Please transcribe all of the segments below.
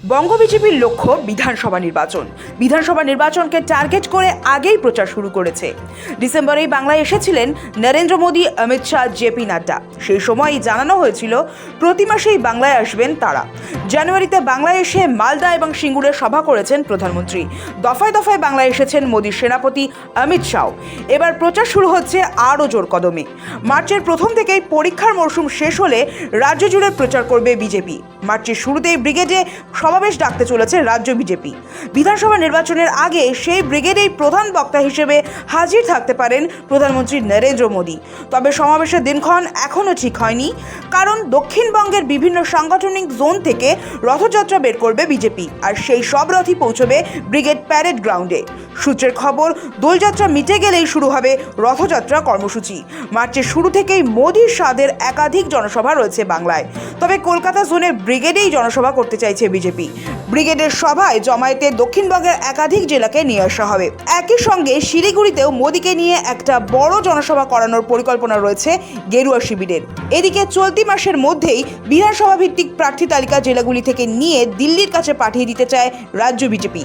বঙ্গ বিজেপির লক্ষ্য বিধানসভা নির্বাচনকে টার্গেট করে আগেই প্রচার শুরু করেছে। ডিসেম্বরেই বাংলায় এসেছিলেন নরেন্দ্র মোদী, অমিত শাহ, জেপি নাড্ডা। সেই সময়ই জানানো হয়েছিল প্রতি মাসেই বাংলায় আসবেন তারা। জানুয়ারিতে বাংলায় এসে মালদা এবং সিঙ্গুরে সভা করেছেন প্রধানমন্ত্রী। দফায় দফায় বাংলায় এসেছেন মোদীর সেনাপতি অমিত শাহ। এবার প্রচার শুরু হচ্ছে আরও জোর কদমে। মার্চের প্রথম থেকেই পরীক্ষার মরশুম শেষ হলে রাজ্য জুড়ে প্রচার করবে বিজেপি। মার্চের শুরুতেই ব্রিগেডে সমাবেশ ডাকতে চলেছে রাজ্য বিজেপি। বিধানসভা নির্বাচনের আগে সেই ব্রিগেডেই প্রধান বক্তা হিসেবে হাজির থাকতে পারেন প্রধানমন্ত্রী নরেন্দ্র মোদী। তবে সমাবেশের দিনক্ষণ এখনও ঠিক হয়নি, কারণ দক্ষিণবঙ্গের বিভিন্ন সাংগঠনিক জোন থেকে রথযাত্রা বের করবে বিজেপি, আর সেই সব রথই পৌঁছবে ব্রিগেড প্যারেড গ্রাউন্ডে। সূত্রের খবর, দোলযাত্রা মিটে গেলেই শুরু হবে রথযাত্রা কর্মসূচি। মার্চের শুরু থেকেই মোদীর স্বাদের একাধিক জনসভা রয়েছে বাংলায়। তবে কলকাতা জোনের ব্রিগেডেই জনসভা করতে চাইছে বিজেপি। ব্রিগেডের সভায় জমায়েতে দক্ষিণবঙ্গের একাধিক জেলাকে নিয়ে আসা হবে। একই সঙ্গে শিলিগুড়িতেও মোদীকে নিয়ে একটা বড় জনসভা করানোর পরিকল্পনা রয়েছে গেরুয়া শিবিরের। এদিকে চলতি মাসের মধ্যেই বিধানসভা ভিত্তিক প্রার্থী তালিকা জেলাগুলি থেকে নিয়ে দিল্লির কাছে পাঠিয়ে দিতে চায় রাজ্য বিজেপি।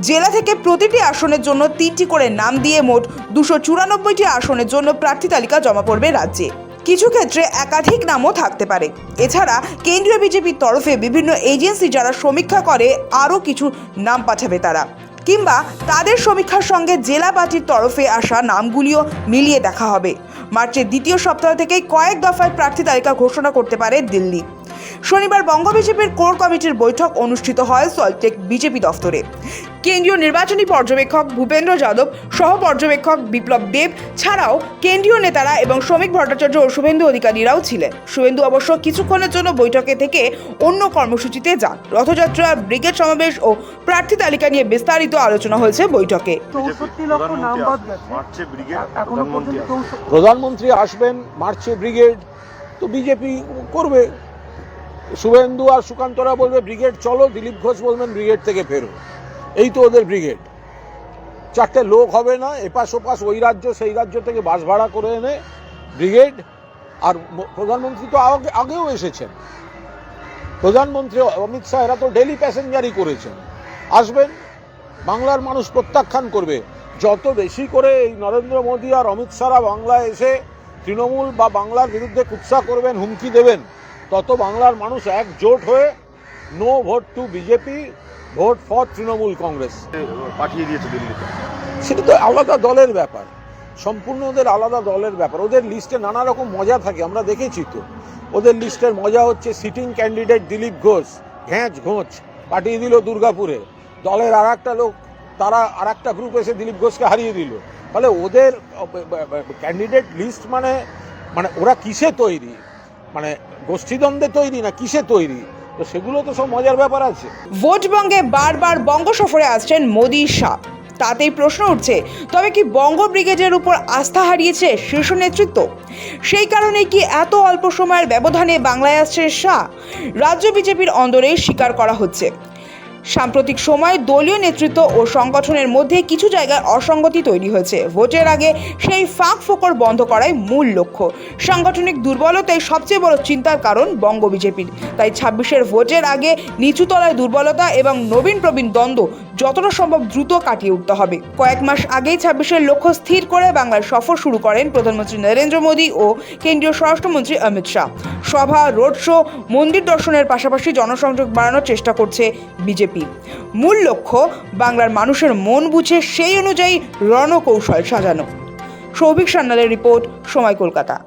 জেলা থেকে প্রতিটি আসনের জন্য 3টি করে নাম দিয়ে মোট 294টি আসনের জন্য প্রার্থী তালিকা জমা পড়বে রাজ্যে। কিছু ক্ষেত্রে একাধিক নামও থাকতে পারে। এছাড়া কেন্দ্রীয় বিজেপির তরফে বিভিন্ন এজেন্সি যারা সমীক্ষা করে, আরও কিছু নাম পাঠাবে তারা, কিংবা তাদের সমীক্ষার সঙ্গে জেলা পার্টির তরফে আসা নামগুলিও মিলিয়ে দেখা হবে। মার্চের দ্বিতীয় সপ্তাহ থেকেই কয়েক দফায় প্রার্থী তালিকা ঘোষণা করতে পারে দিল্লি। শনিবার বঙ্গ বিজেপির কোর কমিটির বৈঠক অনুষ্ঠিত হয় সল্টলেক বিজেপি দফতরে। কেন্দ্রীয় নির্বাচনী পর্যবেক্ষক ভূপেন্দ্র যাদব, সহ পর্যবেক্ষক বিপ্লব দেব ছাড়াও কেন্দ্রীয় নেতারা এবং শ্রমিক ভট্টাচার্য ও শুভেন্দু অধিকারীরাও ছিলেন। শুভেন্দু অবশ্য কিছুক্ষণের জন্য বৈঠকে থেকে অন্য কর্মসূচিতে যান। রথযাত্রা, ব্রিগেড সমাবেশ ও প্রার্থী তালিকা নিয়ে বিস্তারিত আলোচনা হয়েছে বৈঠকে। 64 লক্ষ নাম বাদ গেছে। মার্চে ব্রিগেড এখনো পর্যন্ত প্রধানমন্ত্রী আসবেন, মার্চে ব্রিগেড তো বিজেপি করবে। শুভেন্দু আর সুকান্তরা বলবে ব্রিগেড চলো, দিলীপ ঘোষ বলবেন ব্রিগেড থেকে ফেরো। এই তো ওদের ব্রিগেড। 4টে লোক হবে না, এপাশ ওপাশ, ওই রাজ্য সেই রাজ্য থেকে বাস ভাড়া করে এনে ব্রিগেড। আর প্রধানমন্ত্রী তো আগেও এসেছেন, প্রধানমন্ত্রী অমিত শাহ, এরা তো ডেলি প্যাসেঞ্জারই করেছেন। আসবেন, বাংলার মানুষ প্রত্যাখ্যান করবে। যত বেশি করে এই নরেন্দ্র মোদী আর অমিত শাহরা বাংলায় এসে তৃণমূল বা বাংলার বিরুদ্ধে কুৎসা করবেন, হুমকি দেবেন, তত বাংলার মানুষ একজোট হয়ে no vote to BJP, vote for Trinamool Congress পাঠিয়ে দিয়েছে দিল্লিতে। সেটা তো আলাদা দলের ব্যাপার, সম্পূর্ণ ওদের আলাদা দলের ব্যাপার। ওদের লিস্টে নানা রকম মজা থাকে, আমরা দেখেছি তো। ওদের লিস্টের মজা হচ্ছে সিটিং ক্যান্ডিডেট দিলীপ ঘোষ ঘোঁচ পাঠিয়ে দিল দুর্গাপুরে। দলের আর একটা লোক, তারা আর একটা গ্রুপ এসে দিলীপ ঘোষকে হারিয়ে দিল। ফলে ওদের ক্যান্ডিডেট লিস্ট মানে ওরা কিসে তৈরি, মানে গোষ্ঠীদ্বন্দ্বে তৈরি না কিসে তৈরি, তো সেগুলো তো সব মজার ব্যাপার আছে। ভোটবঙ্গে বারবার বঙ্গ সফরে আসছেন মোদী, শাহ। তাতেই প্রশ্ন উঠছে, তবে কি বঙ্গ ব্রিগেডের উপর আস্থা হারিয়েছে শীর্ষ নেতৃত্ব? সেই কারণে কি এত অল্প সময়ের ব্যবধানে বাংলায় আসছে শাহ? রাজ্য বিজেপির অন্দরেই স্বীকার করা হচ্ছে। সাম্প্রতিক সময়ে দলীয় নেতৃত্ব ও সংগঠনের মধ্যে কিছু জায়গায় অসঙ্গতি তৈরি হয়েছে। ভোটের আগে সেই ফাঁক ফোকর বন্ধ করাই মূল লক্ষ্য। সাংগঠনিক দুর্বলতাই সবচেয়ে বড় চিন্তার কারণ বঙ্গ বিজেপির। তাই 26-এর ভোটের আগে নিচুতলায় দুর্বলতা এবং নবীন প্রবীণ দ্বন্দ্ব যতটা সম্ভব দ্রুত কাটিয়ে উঠতে হবে। কয়েক মাস আগেই 26-এর লক্ষ্য স্থির করে বাংলার সফর শুরু করেন প্রধানমন্ত্রী নরেন্দ্র মোদী ও কেন্দ্রীয় স্বরাষ্ট্রমন্ত্রী অমিত শাহ। সভা, রোড শো, মন্দির দর্শনের পাশাপাশি জনসংযোগ বাড়ানোর চেষ্টা করছে বিজেপি। মূল লক্ষ্য বাংলার মানুষের মন বুঝে সেই অনুযায়ী রণকৌশল সাজানো। সৌভিক সান্যালের রিপোর্ট, সময়, কলকাতা।